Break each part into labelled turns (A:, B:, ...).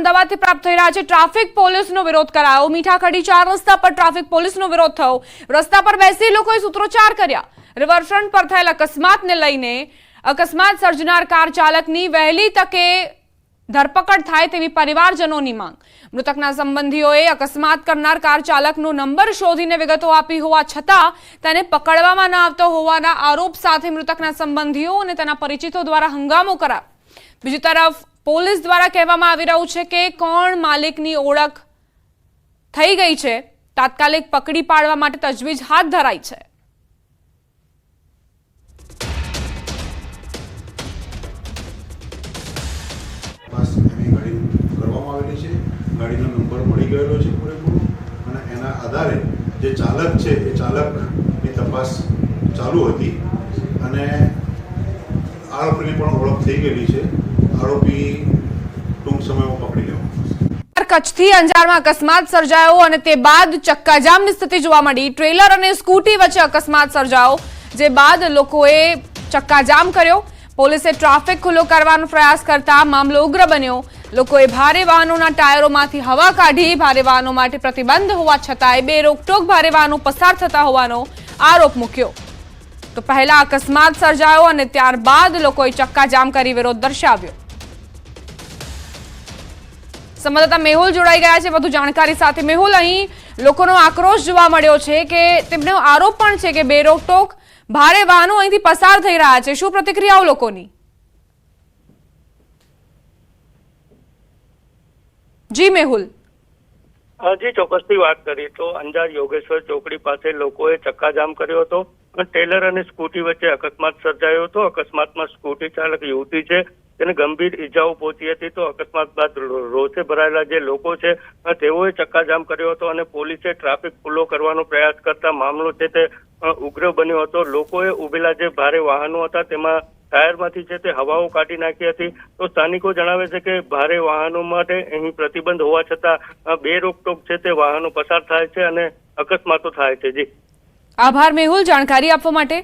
A: અમદાવાદથી પ્રાપ્ત થઈ રહ્યા છે। ટ્રાફિક પોલીસનો વિરોધ કરાયો। મીઠાખડી 4 રસ્તા પર ટ્રાફિક પોલીસનો વિરોધ થયો। રસ્તા પર બેસી લોકોએ સૂત્રોચ્ચાર કર્યા। રિવરફ્રન્ટ પર થયેલ અકસ્માતને લઈને અકસ્માત સર્જનાર કાર ચાલકની વહેલી તકે ધરપકડ થાય તેવી પરિવારજનોની માંગ। મૃતકના સંબંધીઓએ અકસ્માત કરનાર કાર ચાલકનો નંબર શોધીને વિગતો આપી હોવા છતાં તેને પકડવામાં ન આવતો હોવાના આરોપ સાથે મૃતકના સંબંધીઓ અને તેના પરિચિતો દ્વારા હંગામો કરાયો। બીજી તરફ પોલીસ દ્વારા કહેવામાં આવી રહ્યું છે કે કોણ માલિકની ઓળખ થઈ ગઈ છે, તાત્કાલિક પકડી પાડવા માટે તજવીજ હાથ ધરાઈ છે।
B: ગાડીનો નંબર મળી ગયેલો છે પૂરેપૂરો અને એના આધારે જે ચાલક છે એ ચાલકની તપાસ ચાલુ હતી અને આરોપીની પણ ઓળખ થઈ ગયેલી છે। આરોપી ટૂંક સમયમાં પકડી લેવાયો।
A: કચ્છથી અંજારમાં અકસ્માત સર્જાયો અને તે બાદ ચક્કાજામની સ્થિતિ જોવા મળી। ટ્રેલર અને સ્કૂટી વચ્ચે અકસ્માત સર્જાયો, જે બાદ લોકોએ ચક્કાજામ કર્યો। પોલીસે ટ્રાફિક ખુલ્લો કરવાનો પ્રયાસ કરતા મામલો ઉગ્ર બન્યો। લોકોએ ભારે વાહનોના ટાયરોમાંથી હવા કાઢી। ભારે વાહનો માટે પ્રતિબંધ હોવા છતાંય બે રોકટોક ભારે વાહનો પસાર થતા હોવાનો આરોપ મૂક્યો। તો પહેલા અકસ્માત સર્જાયો અને ત્યારબાદ લોકોએ ચક્કાજામ કરી વિરોધ દર્શાવ્યો। સંવાદદાતા મેહુલ જોડાઈ ગયા છે વધુ જાણકારી સાથે। મેહુલ, અહીં લોકોનો આક્રોશ જોવા મળ્યો છે કે તેમનો આરોપ પણ છે કે બે રોકટોક ભારે વાહનો અહીંથી પસાર થઈ રહ્યા છે। શું પ્રતિક્રિયાઓ લોકોની? જી મેહુલ।
C: જી, ચોક્કસથી વાત કરીએ તો અંજાર યોગેશ્વર ચોકડી પાસે લોકોએ ચક્કાજામ કર્યો હતો। ટેલર અને સ્કૂટી વચ્ચે અકસ્માત સર્જાયો હતો। અકસ્માતમાં સ્કૂટી ચાલક યુવતી છે, તેને ગંભીર ઈજાઓ પહોંચી હતી। તો અકસ્માત બાદ રોષે ભરાયેલા જે લોકો છે તેઓએ ચક્કાજામ કર્યો હતો અને પોલીસે ટ્રાફિક ખુલ્લો કરવાનો પ્રયાસ કરતા મામલો છે તે ઉગ્ર બન્યો હતો। લોકોએ ઉભેલા જે ભારે વાહનો હતા તેમાં ટાયરમાંથી છે તે હવાઓ કાઢી નાખી હતી। તો સ્થાનિકો જણાવે છે કે ભારે વાહનો માટે અહીં પ્રતિબંધ હોવા છતાં બે રોકટોક છે તે વાહનો પસાર થાય છે અને અકસ્માતો થાય છે। જી,
A: આભાર મેહુલ જાણકારી આપવા માટે।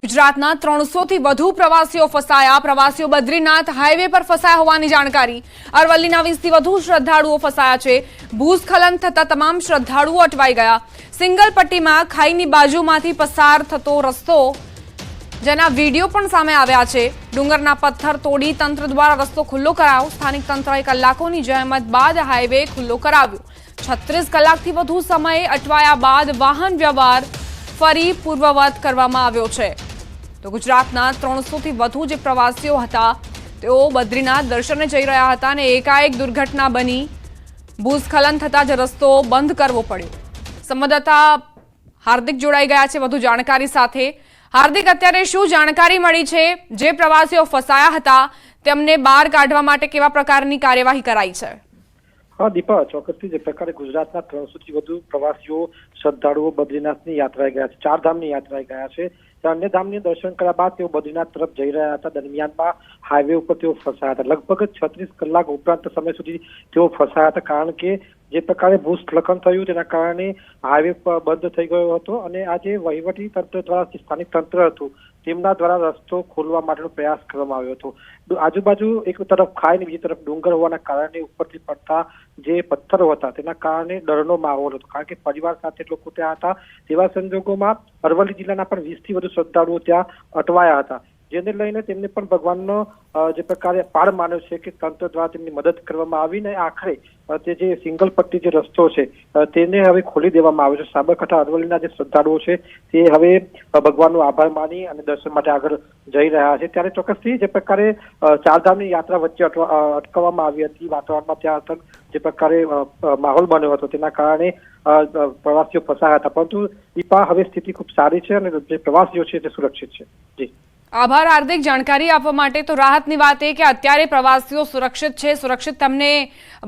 A: ગુજરાતના 300 થી વધુ પ્રવાસીઓ ફસાયા। પ્રવાસીઓ બદ્રીનાથ હાઈવે પર ફસાયા હોવાની જાણકારી। અરવલ્લીના 20 થી વધુ શ્રદ્ધાળુઓ ફસાયા છે। ભૂસ્ખલન થતા તમામ શ્રદ્ધાળુઓ અટવાઈ ગયા। સિંગલ પટ્ટીમાં ખાઈની બાજુમાંથી પસાર થતો રસ્તો, જેના વિડીયો પણ સામે આવ્યા છે। ડુંગરના પથ્થર તોડી તંત્ર દ્વારા રસ્તો ખુલ્લો કરાયો। સ્થાનિક તંત્રએ કલાકોની જહેમત બાદ હાઈવે ખુલ્લો કરાવ્યો। 36 કલાકથી વધુ સમય અટવાયા બાદ વાહન વ્યવહાર ફરી પૂર્વવત કરવામાં આવ્યો છે। તો ગુજરાતના 300 થી વધુ જે પ્રવાસીઓ હતા તેઓ બદ્રીનાથ દર્શને જઈ રહ્યા હતા અને એકાએક દુર્ઘટના બની। ભૂસ્ખલન થતા જ રસ્તો બંધ કરવો પડ્યો। સંવાદદાતા હાર્દિક જોડાઈ ગયા છે વધુ જાણકારી સાથે। હાર્દિક, અત્યારે શું જાણકારી મળી છે? જે પ્રવાસીઓ ફસાયા હતા તેમને બહાર કાઢવા માટે કેવા પ્રકારની કાર્યવાહી કરાઈ છે?
D: હા દીપા, ચોક્કસથી જે પ્રકારે ગુજરાતના 300 થી વધુ પ્રવાસીઓ શ્રદ્ધાળુઓ બદ્રીનાથની યાત્રાએ ગયા છે, 4 ધામની યાત્રાએ ગયા છે। અન્ય ધામની દર્શન કર્યા બાદ તેઓ બદ્રીનાથ તરફ જઈ રહ્યા હતા। દરમિયાનમાં હાઈવે ઉપર તેઓ ફસાયા હતા। લગભગ 36 કલાક ઉપરાંત સમય સુધી તેઓ ફસાયા હતા, કારણ કે જે પ્રકારે ભૂસ્ખલન થયું તેના કારણે હાઈવે બંધ થઈ ગયો હતો અને આ જે વહીવટી તંત્ર દ્વારા સ્થાનિક તંત્ર હતું તેમના દ્વારા રસ્તો ખોલવા માટેનો પ્રયાસ કરવામાં આવ્યો હતો। આજુબાજુ એક તરફ ખાઈ અને બીજી તરફ ડુંગર હોવાના કારણે ઉપરથી પડતા જે પથ્થરો હતા તેના કારણે ડરનો માહોલ હતો, કારણ કે પરિવાર સાથે લોકો ત્યાં હતા। તેવા સંજોગોમાં અરવલ્લી જિલ્લાના પણ 20 થી વધુ શ્રદ્ધાળુઓ ત્યાં અટવાયા હતા, જેને લઈને તેમને પણ ભગવાનનો જે પ્રકારે પાર માન્યો છે કે તંત્ર દ્વારા તેમની મદદ કરવામાં આવીને આખરે તે જે સિંગલ પટ્ટી જે રસ્તો છે તેને હવે ખોલી દેવામાં આવ્યો છે। સાબરકાંઠા અરવલ્લીના જે શ્રદ્ધાળુઓ છે તે હવે ભગવાનનો આભાર માની અને દર્શન માટે આગળ જઈ રહ્યા છે। ત્યારે ચોક્કસથી જે પ્રકારે 4 ધામની યાત્રા વચ્ચે અટકાવવામાં આવી હતી, વાતાવરણમાં ત્યાં જે પ્રકારે માહોલ બન્યો હતો તેના કારણે પ્રવાસીઓ ફસાયા હતા, પરંતુ દીપા હવે સ્થિતિ ખૂબ સારી છે અને જે પ્રવાસીઓ છે તે સુરક્ષિત છે। જી,
A: આભાર હાર્દિક જાણકારી આપવા માટે। તો રાહતની વાત એ કે અત્યારે પ્રવાસીઓ સુરક્ષિત છે, સુરક્ષિત તેમને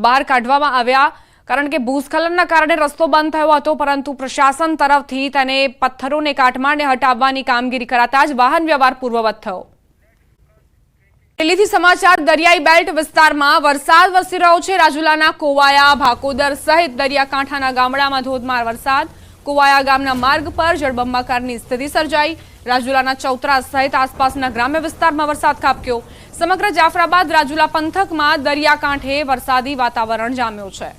A: બહાર કાઢવામાં આવ્યા, કારણ કે ભૂસ્ખલનના કારણે રસ્તો બંધ થયો હતો, પરંતુ પ્રશાસન તરફથી તેને પથ્થરોને કાટમાળને હટાવવાની કામગીરી કરાતા જ વાહન વ્યવહાર પૂર્વવત થયો। દિલ્હીથી સમાચાર। દરિયાઈ બેલ્ટ વિસ્તારમાં વરસાદ વરસી રહ્યો છે। રાજુલાના કોવાયા, ભાકોદર સહિત દરિયાકાંઠાના ગામડામાં ધોધમાર વરસાદ। કોવાયા ગામના માર્ગ પર જળબંબાકારની સ્થિતિ સર્જાઈ। રાજુલાના ચૌતરા સહિત આસપાસના ગ્રામ્ય વિસ્તારમાં વરસાદ ખાબક્યો। સમગ્ર જાફરાબાદ રાજુલા પંથકમાં દરિયાકાંઠે વરસાદી વાતાવરણ જામ્યું છે.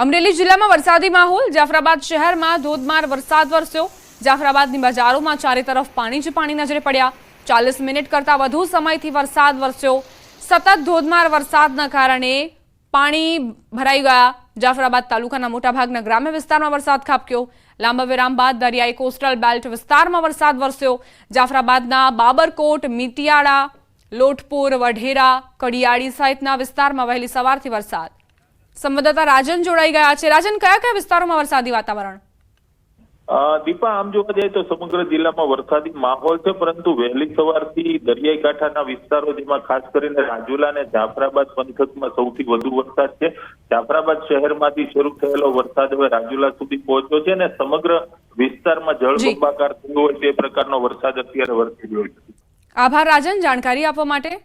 A: અમરેલી જિલ્લામાં વરસાદી માહોલ. જાફરાબાદ શહેરમાં ધોધમાર વરસાદ વરસ્યો. જાફરાબાદની બજારોમાં ચારે તરફ પાણી જ પાણી નજરે પડ્યા. 40 મિનિટ કરતા વધુ સમયથી વરસાદ વરસ્યો. સતત ધોધમાર વરસાદના કારણે પાણી ભરાઈ ગયા. જાફરાબાદ તાલુકાના મોટાભાગના ગ્રામ્ય વિસ્તારમાં વરસાદ ખાબક્યો. લાંબા વિરામ બાદ દરિયાઈ કોસ્ટલ બેલ્ટ વિસ્તારમાં વરસાદ વરસ્યો. જાફરાબાદના બાબરકોટ, મીટિયાળા, લોટપુર, વઢેરા, કડિયાળી સહિતના વિસ્તારમાં વહેલી સવારથી વરસાદ. સંવાદદાતા રાજન જોડાઈ ગયા છે. રાજન, કયા કયા વિસ્તારોમાં વરસાદી વાતાવરણ?
E: દીપા, આમ જોવા જાય તો સમગ્ર જિલ્લામાં વરસાદી માહોલ છે, પરંતુ વહેલી સવારથી દરિયાઈ કાંઠાના વિસ્તારો, જેમાં ખાસ કરીને રાજુલા અને જાફરાબાદ પંથકમાં સૌથી વધુ વરસાદ છે. જાફરાબાદ શહેરમાંથી શરૂ થયેલો વરસાદ હવે રાજુલા સુધી પહોંચ્યો છે અને સમગ્ર વિસ્તારમાં જળબંબાકાર થયો હોય તે પ્રકારનો વરસાદ અત્યારે વરસી રહ્યો છે.
A: આભાર રાજન, જાણકારી આપવા માટે.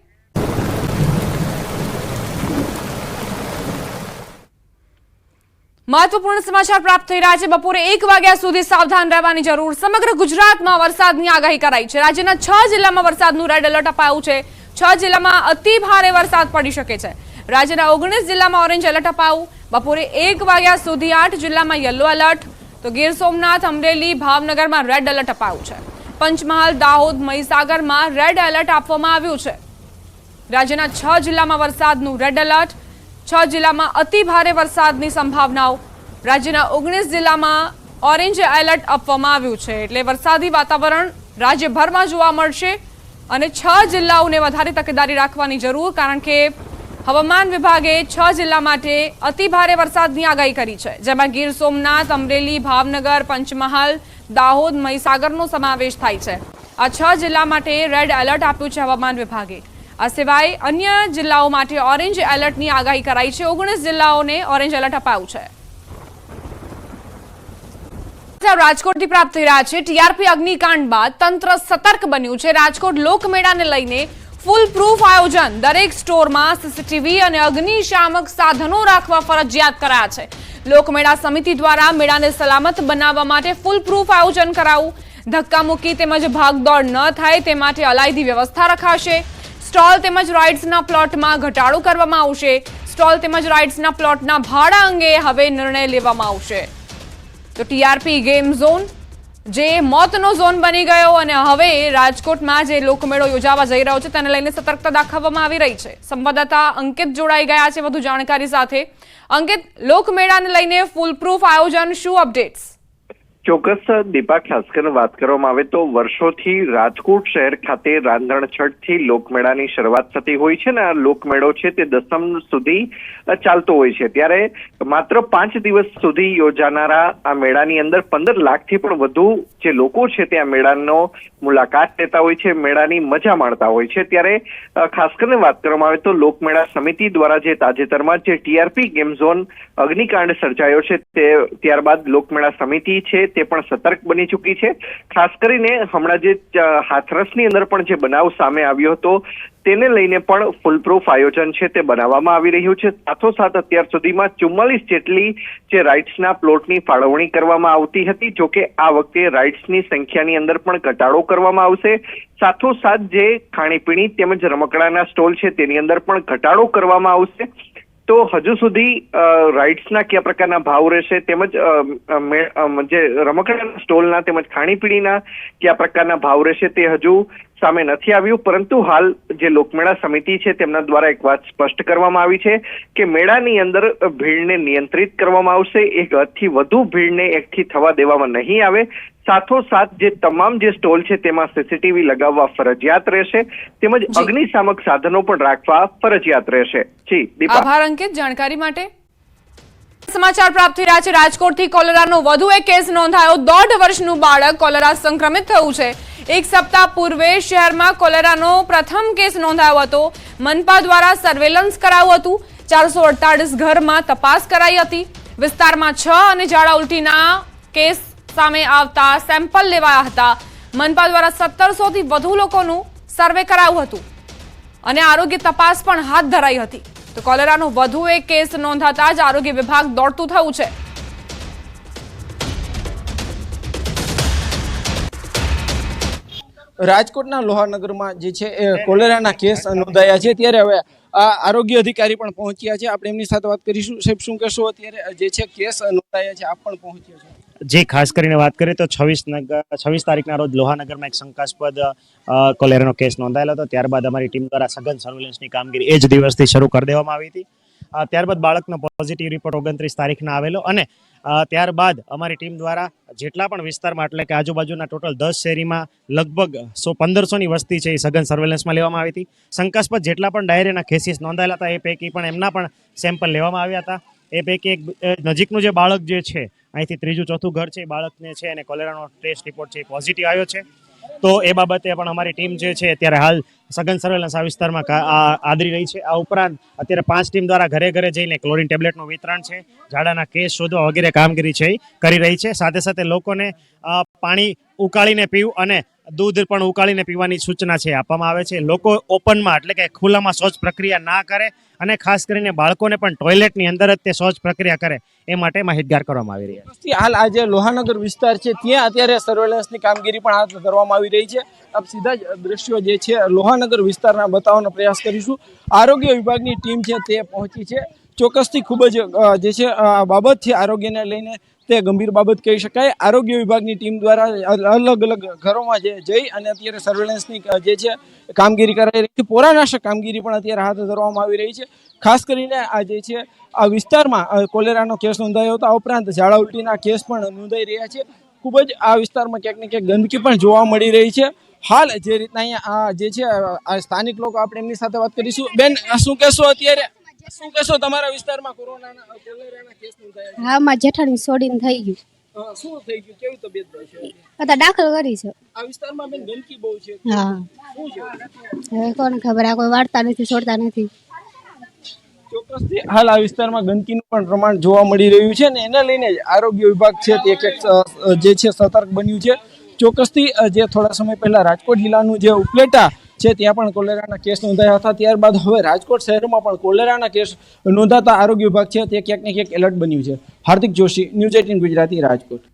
A: મહત્વપૂર્ણ સમાચાર પ્રાપ્ત થઈ રહ્યા છે. બપોરે 1 વાગ્યા સુધી સાવધાન રહેવાની જરૂર. સમગ્ર ગુજરાતમાં વરસાદની આગાહી કરાઈ છે. રાજ્યના 6 જિલ્લામાં વરસાદનું રેડ એલર્ટ અપાયું છે. 6 જિલ્લામાં અતિ ભારે વરસાદ પડી શકે છે. રાજ્યના 19 જિલ્લામાં ઓરેન્જ એલર્ટ અપાયું. બપોરે 1 વાગ્યા સુધી 8 જિલ્લામાં યલો એલર્ટ, તો ગીર સોમનાથ, અમરેલી, ભાવનગરમાં રેડ એલર્ટ અપાયું છે. પંચમહાલ, દાહોદ, મહીસાગરમાં રેડ એલર્ટ આપવામાં આવ્યું છે. રાજ્યના 6 જિલ્લામાં વરસાદનું રેડ એલર્ટ. 6 જિલ્લામાં અતિ ભારે વરસાદની સંભાવનાઓ. રાજ્યના 19 જિલ્લામાં ઓરેન્જ એલર્ટ આપવામાં આવ્યું છે. એટલે વરસાદી વાતાવરણ રાજ્યભરમાં જોવા મળશે અને 6 જિલ્લાઓને વધારે તકેદારી રાખવાની જરૂર, કારણ કે હવામાન વિભાગે 6 જિલ્લા માટે અતિ ભારે વરસાદની આગાહી કરી છે, જેમાં ગીર સોમનાથ, અમરેલી, ભાવનગર, પંચમહાલ, દાહોદ, મહીસાગરનો સમાવેશ થાય છે. આ 6 જિલ્લા માટે રેડ એલર્ટ આપ્યું છે હવામાન વિભાગે. આ સિવાય અન્ય જિલ્લાઓ માટે ઓરેન્જ એલર્ટની આગાહી કરાઈ છે. 19 જિલ્લાઓને ઓરેન્જ એલર્ટ અપાયું છે. રાજકોટથી પ્રાપ્ત થઈ રહ્યા છે. ટીઆરપી અગ્નિકાંડ બાદ તંત્ર સતર્ક બન્યું છે. રાજકોટ લોકમેળાને લઈને ફૂલ પ્રૂફ આયોજન. દરેક સ્ટોરમાં સીસીટીવી અને અગ્નિશામક સાધનો રાખવા ફરજિયાત કરાયા છે. લોકમેળા સમિતિ દ્વારા મેળાને સલામત બનાવવા માટે ફૂલ પ્રૂફ આયોજન કરાયું. ધક્કામુક્કી તેમજ ભાગદોડ ન થાય તે માટે અલાયદી વ્યવસ્થા રખાશે. સ્ટોલ તેમજ રાઇડ્સના પ્લોટમાં ઘટાડો કરવામાં આવશે. સ્ટોલ તેમજ રાઇડ્સના પ્લોટના ભાડા અંગે હવે નિર્ણય લેવામાં આવશે. તો ટીઆરપી ગેમ ઝોન જે મોતનો ઝોન બની ગયો અને હવે રાજકોટમાં જે લોકમેળો યોજાવા જઈ રહ્યો છે તેને લઈને સતર્કતા દાખવવામાં આવી રહી છે. સંવાદદાતા અંકિત જોડાઈ ગયા છે વધુ જાણકારી સાથે. અંકિત, લોકમેળાને લઈને ફૂલ પ્રૂફ આયોજન, શું અપડેટ્સ?
F: ચોક્કસ દીપા, ખાસ કરીને વાત કરવામાં આવે તો વર્ષોથી રાજકોટ શહેર ખાતે રાંધણછટથી લોકમેળાની શરૂઆત થતી હોય છે ને આ લોકમેળો છે તે દસમ સુધી ચાલતો હોય છે. ત્યારે માત્ર 5 દિવસ સુધી યોજાનારા આ મેળાની અંદર 15 લાખથી પણ વધુ જે લોકો છે તે આ મેળાનો મુલાકાત લેતા હોય છે, મેળાની મજા માણતા હોય છે. ત્યારે ખાસ કરીને વાત કરવામાં આવે તો લોકમેળા સમિતિ દ્વારા જે તાજેતરમાં જે ટીઆરપી ગેમ ઝોન અગ્નિકાંડ સર્જાયો છે તે ત્યારબાદ લોકમેળા સમિતિ છે તે પણ સતર્ક બની ચૂકી છે. ખાસ કરીને હમણાં જે હાથરસની અંદર પણ જે બનાવ સામે આવ્યો હતો તેને લઈને પણ ફૂલપ્રૂફ આયોજન છે તે બનાવવામાં આવી રહ્યું છે. સાથોસાથ અત્યાર સુધીમાં 44 જેટલી જે રાઇડ્સના પ્લોટની ફાળવણી કરવામાં આવતી હતી. જોકે આ વખતે રાઇડ્સની સંખ્યાની અંદર પણ ઘટાડો કરવામાં આવશે. સાથોસાથ જે ખાણીપીણી તેમજ રમકડાના સ્ટોલ છે તેની અંદર પણ ઘટાડો કરવામાં આવશે. તો હજુ સુધી રાઇડ્સના કયા પ્રકારના ભાવ રહેશે તેમજ જે રમકડાના સ્ટોલના તેમજ ખાણીપીણીના કયા પ્રકારના ભાવ રહેશે તે હજુ સામે નથી આવ્યું. પરંતુ હાલ જે લોકમેળા સમિતિ છે તેમના દ્વારા એક વાત સ્પષ્ટ કરવામાં આવી છે કે મેળાની અંદર ભીડને નિયંત્રિત કરવામાં આવશે. 1 હદથી વધુ ભીડને એકઠી થવા દેવામાં નહીં આવે. સાથોસાથ જે તમામ જે સ્ટોલ છે તેમાં સીસીટીવી લગાવવા ફરજિયાત રહેશે તેમજ અગ્નિશામક સાધનો પણ રાખવા ફરજિયાત રહેશે. જી દીપા,
A: આભાર અંકિત જાણકારી માટે. સમાચાર પ્રાપ્ત થઈ રહ્યા છે. રાજકોટથી કોલેરાનો વધુ એક કેસ નોંધાયો. 1.5 વર્ષનું બાળક કોલેરા સંક્રમિત થયું છે. 1 સપ્તાહ પૂર્વે શહેરમાં કોલેરાનો પ્રથમ કેસ નોંધાયો હતો. મનપા દ્વારા સર્વેલન્સ કરાયું હતું. 448 ઘરમાં તપાસ કરાઈ હતી. વિસ્તારમાં 6 અને ઝાડા ઉલટીના કેસ સામે આવતા સેમ્પલ લેવાયા હતા. મનપા દ્વારા 1700 થી વધુ લોકોનું સર્વે કરાયું હતું અને આરોગ્ય તપાસ પણ હાથ ધરાઈ હતી. તો કોલેરાનો વધુ એક કેસ નોંધાતા જ આરોગ્ય વિભાગ દોડતું થયું છે.
G: રાજકોટના લોહાનગરમાં જે છે એ કોલેરાના કેસ નોંધાયા છે. ત્યારે હવે આ આરોગ્ય અધિકારી પણ પહોંચ્યા છે. આપણે એમની સાથે વાત કરીશું. સાહેબ, શું કહેશો? અત્યારે જે છે કેસ નોંધાયા છે, આપ પણ પહોંચ્યા છો.
H: જે ખાસ કરીને વાત કરીએ તો 26 તારીખના રોજ લોહાનગરમાં એક શંકાસ્પદ કોલેરાનો કેસ નોંધાયેલો હતો. ત્યારબાદ અમારી ટીમ દ્વારા સઘન સર્વેલન્સની કામગીરી એ જ દિવસથી શરૂ કરી દેવામાં આવી હતી. ત્યારબાદ બાળકનો પોઝિટિવ રિપોર્ટ 29 તારીખના આવેલો અને ત્યારબાદ અમારી ટીમ દ્વારા જેટલા પણ વિસ્તારમાં એટલે કે આજુબાજુના ટોટલ 10 શેરીમાં લગભગ 1500ની વસ્તી છે એ સઘન સર્વેલન્સમાં લેવામાં આવી હતી. શંકાસ્પદ જેટલા પણ ડાયરિયાના કેસીસ નોંધાયેલા હતા એ પૈકી પણ એમના પણ સેમ્પલ લેવામાં આવ્યા હતા. એ પૈકી એક નજીકનું જે બાળક જે છે અહીંથી 3જું 4થું ઘર છે એ બાળકને છે અને કોલેરાનો ટેસ્ટ રિપોર્ટ છે એ પોઝિટિવ આવ્યો છે. તો એ બાબતે પણ અમારી ટીમ જે છે અત્યારે હાલ સઘન સર્વેલન્સ આ વિસ્તારમાં આદરી રહી છે. આ ઉપરાંત અત્યારે 5 ટીમ દ્વારા ઘરે ઘરે જઈને ક્લોરીન ટેબ્લેટનું વિતરણ છે, ઝાડાના કેસ શોધવા વગેરે કામગીરી છે એ કરી રહી છે. સાથે સાથે લોકોને પાણી ઉકાળીને પીવું અને દૂધ પણ ઉકાળીને પીવાની સૂચના છે આપવામાં આવે છે. લોકો ઓપનમાં એટલે કે ખુલ્લામાં શૌચ પ્રક્રિયા ના કરે અને ખાસ કરીને બાળકોને પણ ટોયલેટની અંદર જ તે શૌચ પ્રક્રિયા કરે એ માટે માહિતગાર કરવામાં આવી રહી છે.
G: હાલ આ જે લોહાનગર વિસ્તાર છે ત્યાં અત્યારે સર્વેલન્સની કામગીરી પણ હાથ ધરવામાં આવી રહી છે. આપ સીધા જ દ્રશ્યો જે છે લોહાનગર વિસ્તારના બતાવવાનો પ્રયાસ કરીશું. આરોગ્ય વિભાગની ટીમ છે તે પહોંચી છે. ચોક્કસથી ખૂબ જ જે છે આ બાબત છે આરોગ્યને લઈને તે ગંભીર બાબત કહી શકાય. આરોગ્ય વિભાગની ટીમ દ્વારા અલગ અલગ ઘરોમાં જઈ અને અત્યારે સર્વેલન્સની જે છે કામગીરી કરાઈ રહી છે. પોરાનાશક કામગીરી પણ અત્યારે હાથ ધરવામાં આવી રહી છે. ખાસ કરીને આ જે છે આ વિસ્તારમાં કોલેરાનો કેસ નોંધાયો હતો. આ ઉપરાંત ઝાડા ઉલટીના કેસ પણ નોંધાઈ રહ્યા છે. ખૂબ જ આ વિસ્તારમાં ક્યાંક ને ક્યાંક ગંદકી પણ જોવા મળી રહી છે. હાલ જે રીતના અહીંયા આ જે છે આ સ્થાનિક લોકો, આપણે એમની સાથે વાત કરીશું. બેન, શું કહેશો? અત્યારે શું કહેશો? તમારા વિસ્તારમાં કોલેરાના કેસ નોંધાયા
I: હા, મારા જેઠાણી છોડીને થઈ ગયું.
G: છે. શું થઈ ગયું? કેવી તબિયત છે?
I: બધા દાખલ કરી છે.
G: આ વિસ્તારમાં બેન ગંદકી બહુ છે.
I: હા,
G: શું છે?
I: હવે કોને ખબર, આ કોઈ વાળતા નથી, છોડતા નથી.
G: ચોક્કસથી હાલ આ વિસ્તારમાં ગંદકીનું પણ પ્રમાણ જોવા મળી રહ્યું છે ને એને લઈને જ આરોગ્ય વિભાગ છે તે જે છે સતર્ક બન્યું છે. ચોક્કસથી જે થોડા સમય પહેલા રાજકોટ જિલ્લાનું જે ઉપલેટા છે ત્યાં પણ કોલેરાના કેસ નોંધાયા હતા. ત્યારબાદ હવે રાજકોટ શહેરમાં પણ કોલેરાના કેસ નોંધાતા આરોગ્ય વિભાગ છે તે ક્યાંક ને ક્યાંક એલર્ટ બન્યું છે. હાર્દિક જોશી, ન્યૂઝ 18 ગુજરાતી, રાજકોટ.